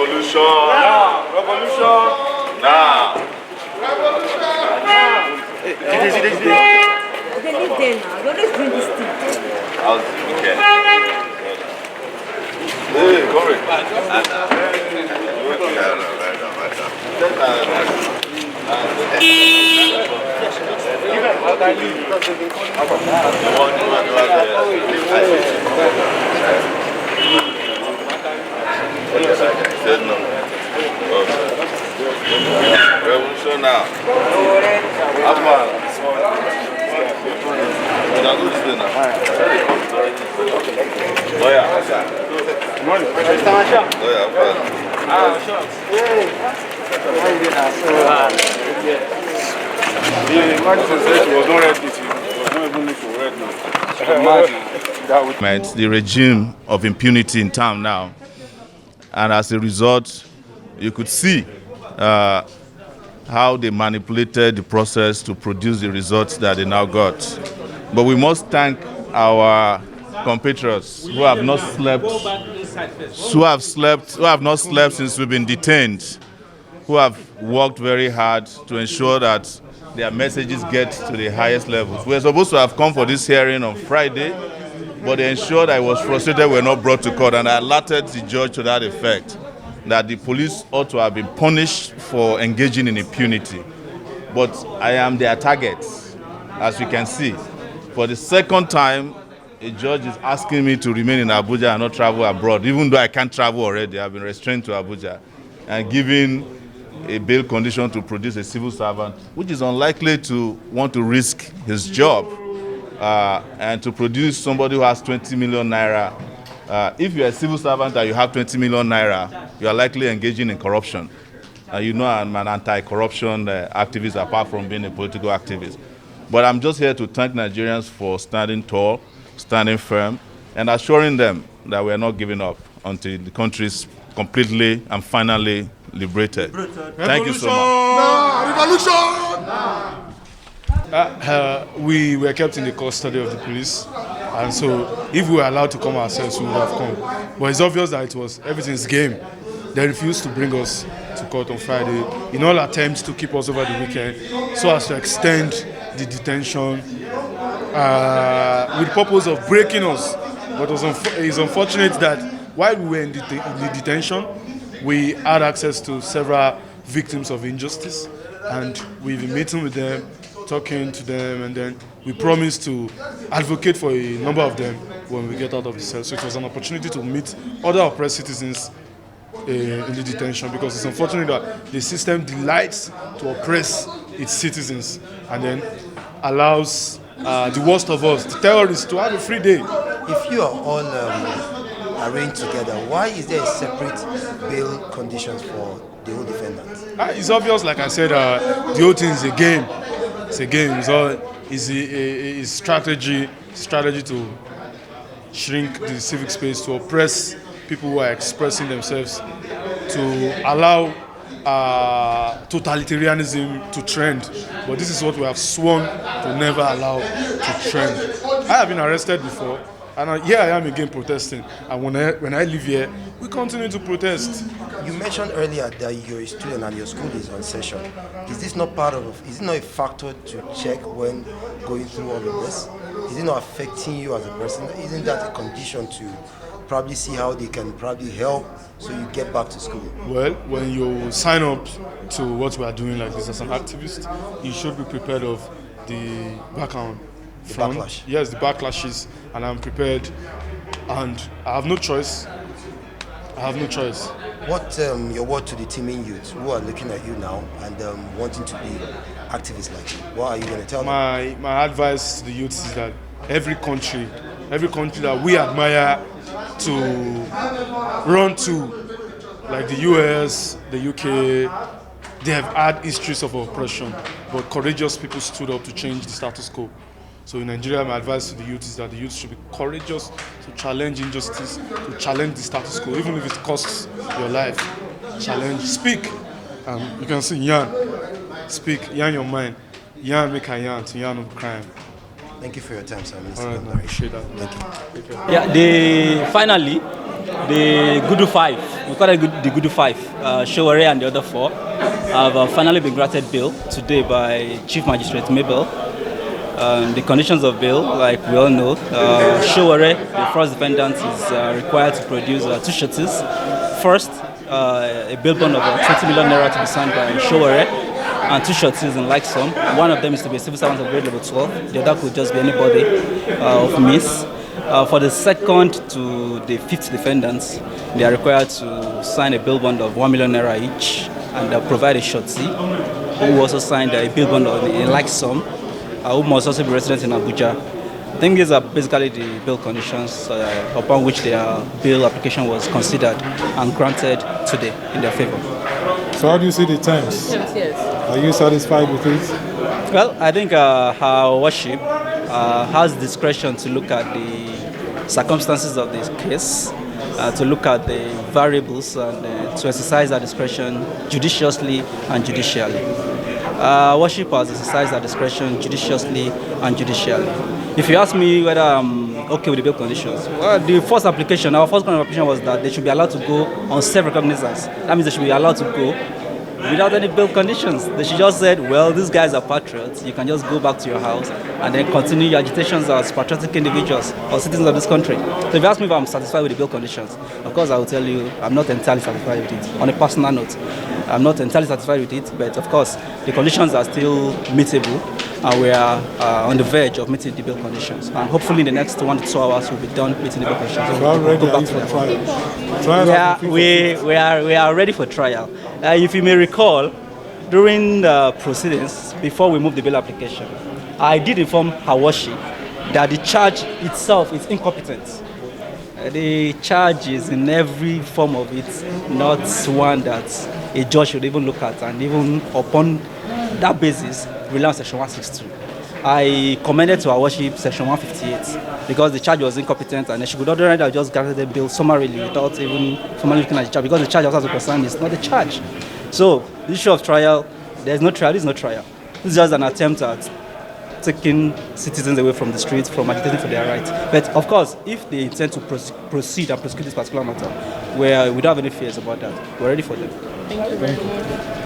Revolution now! Revolution now! They leave there now. They're always doing this thing. How's the weekend? Hey, Corey. Revolution now. The regime of impunity in town now, and as a result, you could see how they manipulated the process to produce the results that they now got. But we must thank our compatriots who have not slept, who have not slept since we've been detained, who have worked very hard to ensure that their messages get to the highest levels. We were supposed to have come for this hearing on Friday, but they ensured I was frustrated we were not brought to court, and I alerted the judge to that effect, that the police ought to have been punished for engaging in impunity. But I am their target, as you can see. For the second time, a judge is asking me to remain in Abuja and not travel abroad, even though I can't travel already. I've been restrained to Abuja and given a bail condition to produce a civil servant, which is unlikely to want to risk his job, and to produce somebody who has 20 million naira. If you're a civil servant and you have 20 million naira, you are likely engaging in corruption. You know I'm an anti-corruption activist apart from being a political activist. But I'm just here to thank Nigerians for standing tall, standing firm, and assuring them that we are not giving up until the country is completely and finally liberated. Thank you so much. Revolution! We were kept in the custody of the police, and so if we were allowed to come ourselves, we would have come. But it's obvious that it was everything's game. They refused to bring us to court on Friday in all attempts to keep us over the weekend, so as to extend the detention with the purpose of breaking us. But it's unfortunate that while we were in the detention, we had access to several victims of injustice, and we've been meeting with them, talking to them, and then we promised to advocate for a number of them when we get out of the cell. So it was an opportunity to meet other oppressed citizens in the detention, because it's unfortunate that the system delights to oppress its citizens and then allows the worst of us, the terrorists, to have a free day. If you are all arranged together, why is there a separate bail conditions for the whole defendants? It's obvious, like I said, the whole thing is a game. It's a game. It's a strategy to shrink the civic space, to oppress people who are expressing themselves, to allow totalitarianism to trend. But this is what we have sworn to never allow to trend. I have been arrested before, and here I am again protesting. And when I live here, we continue to protest. You mentioned earlier that you're a student and your school is on session. Is this not is it not a factor to check when going through all of this? Is it not affecting you as a person? Isn't that a condition to probably see how they can probably help so you get back to school? Well, when you sign up to what we are doing like this as an activist, you should be prepared of the background. The backlash? Yes, the backlashes, and I'm prepared, and I have no choice. What your word to the teeming youth who are looking at you now and wanting to be activists like you? What are you going to tell them? My advice to the youth is that every country that we admire to run to, like the US, the UK, they have had histories of oppression, but courageous people stood up to change the status quo. So in Nigeria, my advice to the youth is that the youth should be courageous to challenge injustice, to challenge the status quo, even if it costs your life. Challenge, speak. You can see yarn. Speak, yarn your mind. Yarn make a yarn, to yarn of crime. Thank you for your time, sir. All right, I appreciate that. Thank you. Yeah, finally, the Gudu Five, we call it the Gudu Five, Sowore and the other four, have finally been granted bail today by Chief Magistrate Mabel. The conditions of bail, like we all know, Sowore, the first defendant, is required to produce two sureties. First, a bail bond of 20 million naira to be signed by Sowore, and two sureties in like sum. One of them is to be a civil servant of grade level 12. The other could just be anybody of miss. For the second to the fifth defendants, they are required to sign a bail bond of 1 million naira each and provide a surety, who also signed a bail bond of a like sum, who must also be resident in Abuja. I think these are basically the bail conditions upon which their bail application was considered and granted today in their favor. So how do you see the terms? Yes. Are you satisfied with it? Well, I think her worship has discretion to look at the circumstances of this case, to look at the variables, and to exercise her discretion judiciously and judicially. Worship has exercised her discretion judiciously and judicially. If you ask me whether I'm okay with the bail conditions, well, the first application, our first application was that they should be allowed to go on self-recognizance. That means they should be allowed to go without any bail conditions. They should just said, well, these guys are patriots. You can just go back to your house and then continue your agitations as patriotic individuals or citizens of this country. So if you ask me if I'm satisfied with the bail conditions, of course I will tell you I'm not entirely satisfied with it. On a personal note, I'm not entirely satisfied with it, but of course the conditions are still meetable, and we are on the verge of meeting the bail conditions. And hopefully in the next 1 to 2 hours we'll be done meeting the bail conditions. So how ready are you for trial? We are ready for trial. If you may recall, during the proceedings, before we moved the bail application, I did inform her worship that the charge itself is incompetent. The charge is in every form of it, not one that a judge should even look at, and even upon that basis, rely on Section 162. I commended to our worship Section 158 because the charge was incompetent, and she could ordinarily have just granted the bill summarily without even formally looking at the charge, because the charge also has a concern, it's not the charge. So, the issue of trial, there's no trial, this is no trial. This is just an attempt at taking citizens away from the streets, from agitating for their rights. But of course, if they intend to proceed and prosecute this particular matter, we don't have any fears about that. We're ready for them. Thank you very much.